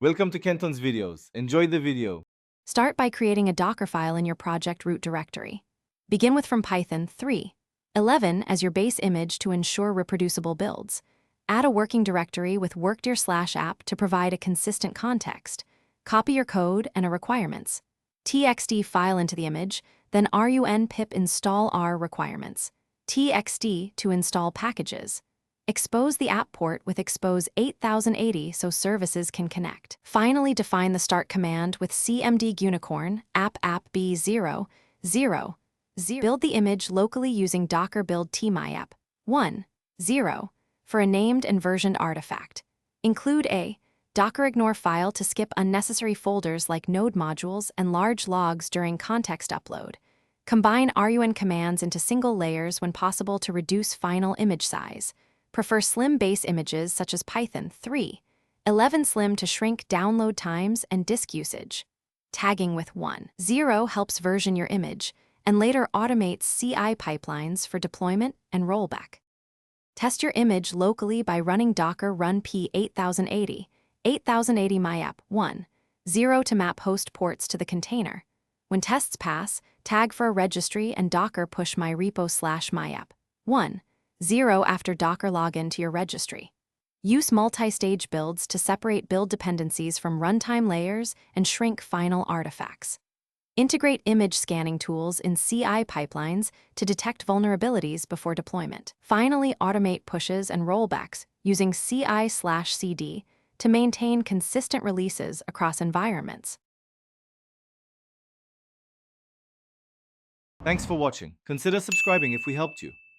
Welcome to Kenton's videos. Enjoy the video. Start by creating a Docker file in your project root directory. Begin with from Python 3.11 as your base image to ensure reproducible builds. Add a working directory with workdir/app to provide a consistent context. Copy your code and a requirements. txt file into the image, then run pip install r requirements. txt to install packages. Expose the app port with expose 8080 so services can connect. Finally, define the start command with cmd unicorn app b0, 0, 0. Build the image locally using docker build tmyapp 1, 0 for a named and versioned artifact. Include a docker ignore file to skip unnecessary folders like node modules and large logs during context upload. Combine run commands into single layers when possible to reduce final image size. Prefer slim base images such as Python 3.11 slim to shrink download times and disk usage. Tagging with 1.0 helps version your image and later automates CI pipelines for deployment and rollback. Test your image locally by running docker run p8080, 8080 myapp 1.0 to map host ports to the container. When tests pass, tag for a registry and docker push my repo/myapp 1.0 after Docker login to your registry. Use multi-stage builds to separate build dependencies from runtime layers and shrink final artifacts. Integrate image scanning tools in CI pipelines to detect vulnerabilities before deployment. Finally, automate pushes and rollbacks using CI/CD to maintain consistent releases across environments. Thanks for watching. Consider subscribing if we helped you.